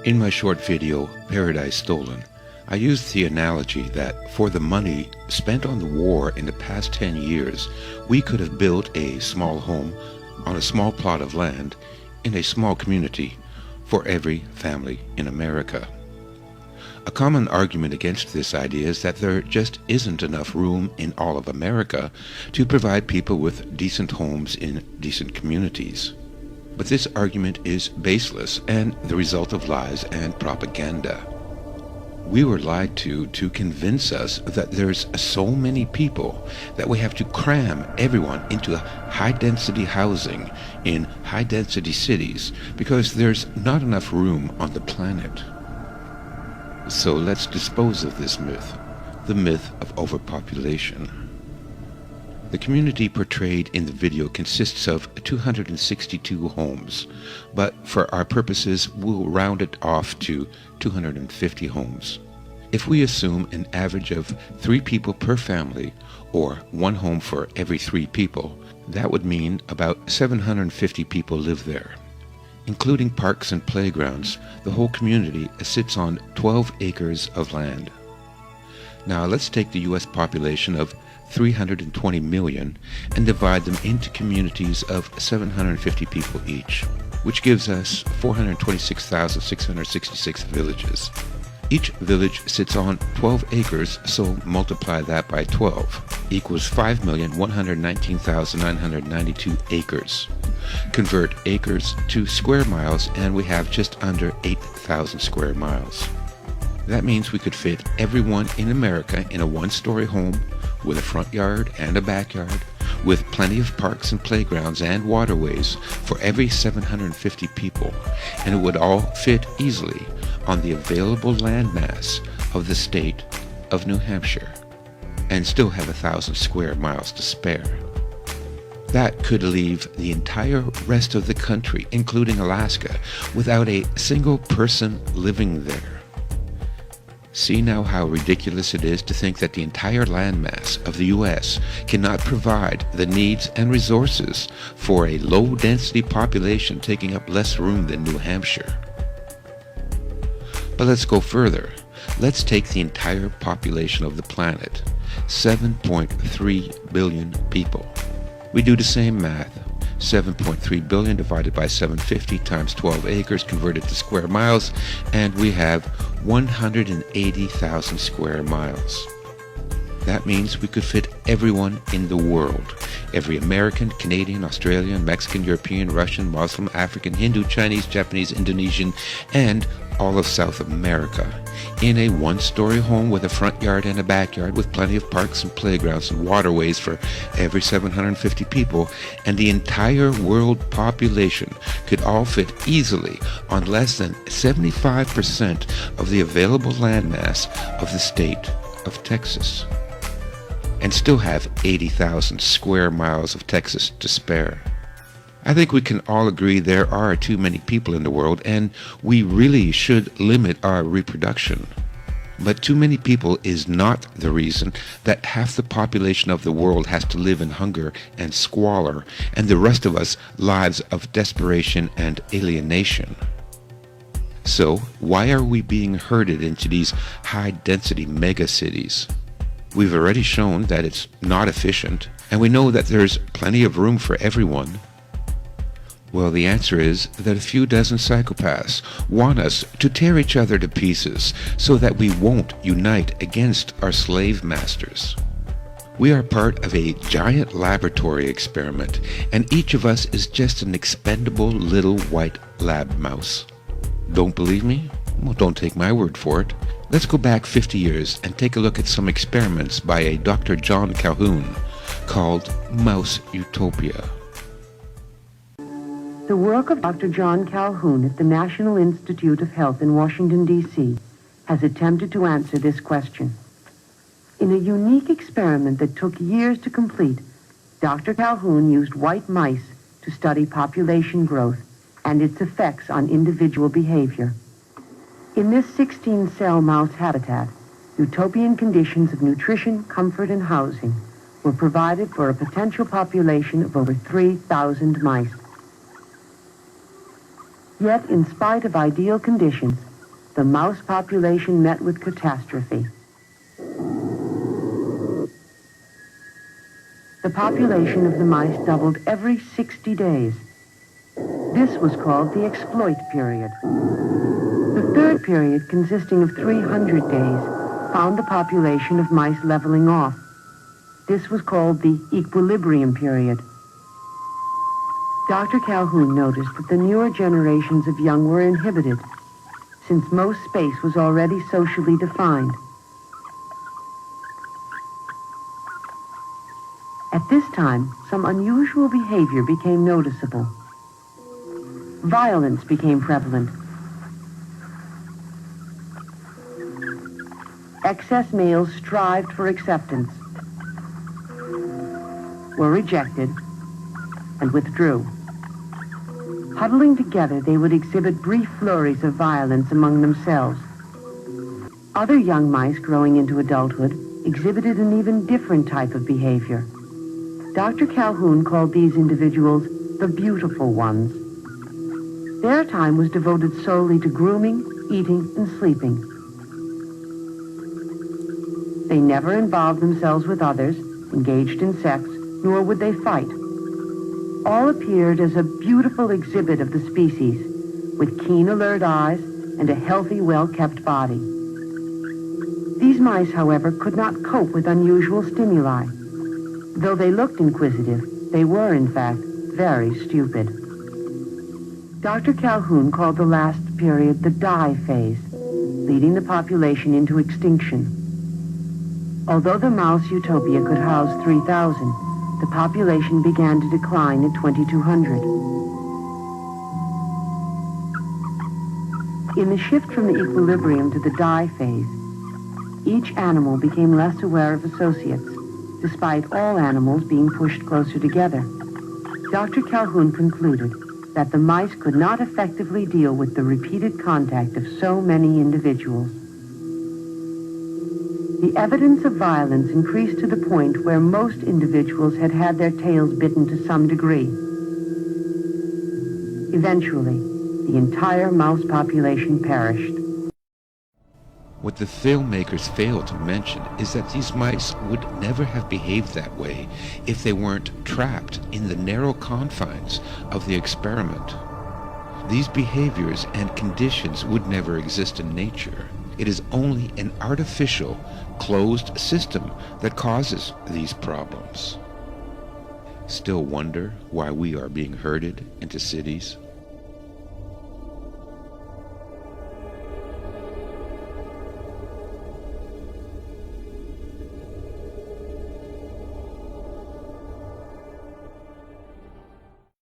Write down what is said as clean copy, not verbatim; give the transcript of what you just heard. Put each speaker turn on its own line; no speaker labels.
In my short video, Paradise Stolen, I used the analogy that for the money spent on the war in the past 10 years, we could have built a small home on a small plot of land in a small community for every family in America. A common argument against this idea is that there just isn't enough room in all of America to provide people with decent homes in decent communities. But this argument is baseless and the result of lies and propaganda. We were lied to convince us that there's so many people that we have to cram everyone into high-density housing in high-density cities because there's not enough room on the planet. So let's dispose of this myth, the myth of overpopulation. The community portrayed in the video consists of 262 homes, but for our purposes we'll round it off to 250 homes. If we assume an average of 3 people per family, or 1 home for every 3 people, that would mean about 750 people live there. Including parks and playgrounds, the whole community sits on 12 acres of land. Now let's take the US population of 320 million and divide them into communities of 750 people each, which gives us 426,666 villages. Each village sits on 12 acres, so multiply that by 12, equals 5,119,992 acres. Convert acres to square miles and we have just under 8,000 square miles. That means we could fit everyone in America in a 1-story home with a front yard and a backyard, with plenty of parks and playgrounds and waterways for every 750 people, and it would all fit easily on the available landmass of the state of New Hampshire, and still have 1,000 square miles to spare. That could leave the entire rest of the country, including Alaska, without a single person living there. See now how ridiculous it is to think that the entire landmass of the US cannot provide the needs and resources for a low-density population taking up less room than New Hampshire. But let's go further. Let's take the entire population of the planet, 7.3 billion people. We do the same math. 7.3 billion divided by 750 times 12 acres converted to square miles, and we have 180,000 square miles. That means we could fit everyone in the world, every American, Canadian, Australian, Mexican, European, Russian, Muslim, African, Hindu, Chinese, Japanese, Indonesian, and all of South America, in a 1-story home with a front yard and a backyard with plenty of parks and playgrounds and waterways for every 750 people, and the entire world population could all fit easily on less than 75% of the available landmass of the state of Texas, and still have 80,000 square miles of Texas to spare. I think we can all agree there are too many people in the world and we really should limit our reproduction. But too many people is not the reason that half the population of the world has to live in hunger and squalor and the rest of us lives of desperation and alienation. So why are we being herded into these high-density megacities? We've already shown that it's not efficient, and we know that there's plenty of room for everyone. Well, the answer is that a few dozen psychopaths want us to tear each other to pieces so that we won't unite against our slave masters. We are part of a giant laboratory experiment, and each of us is just an expendable little white lab mouse. Don't believe me? Well, don't take my word for it. Let's go back 50 years and take a look at some experiments by a Dr. John Calhoun called Mouse Utopia.
The work of Dr. John Calhoun at the National Institute of Health in Washington, D.C. has attempted to answer this question. In a unique experiment that took years to complete, Dr. Calhoun used white mice to study population growth and its effects on individual behavior. In this 16-cell mouse habitat, utopian conditions of nutrition, comfort, and housing were provided for a potential population of over 3,000 mice. Yet, in spite of ideal conditions, the mouse population met with catastrophe. The population of the mice doubled every 60 days. This was called the exploit period. The third period, consisting of 300 days, found the population of mice leveling off. This was called the equilibrium period. Dr. Calhoun noticed that the newer generations of young were inhibited, since most space was already socially defined. At this time, some unusual behavior became noticeable. Violence became prevalent. Excess males strived for acceptance, were rejected, and withdrew. Huddling together, they would exhibit brief flurries of violence among themselves. Other young mice growing into adulthood exhibited an even different type of behavior. Dr. Calhoun called these individuals the beautiful ones. Their time was devoted solely to grooming, eating, and sleeping. They never involved themselves with others, engaged in sex, nor would they fight. All appeared as a beautiful exhibit of the species, with keen, alert eyes and a healthy, well-kept body. These mice, however, could not cope with unusual stimuli. Though they looked inquisitive, they were, in fact, very stupid. Dr. Calhoun called the last period the die phase, leading the population into extinction. Although the mouse utopia could house 3,000, the population began to decline at 2,200. In the shift from the equilibrium to the die phase, each animal became less aware of associates, despite all animals being pushed closer together. Dr. Calhoun concluded that the mice could not effectively deal with the repeated contact of so many individuals. The evidence of violence increased to the point where most individuals had had their tails bitten to some degree. Eventually, the entire mouse population perished.
What the filmmakers failed to mention is that these mice would never have behaved that way if they weren't trapped in the narrow confines of the experiment. These behaviors and conditions would never exist in nature. It is only an artificial, closed system that causes these problems. Still wonder why we are being herded into cities?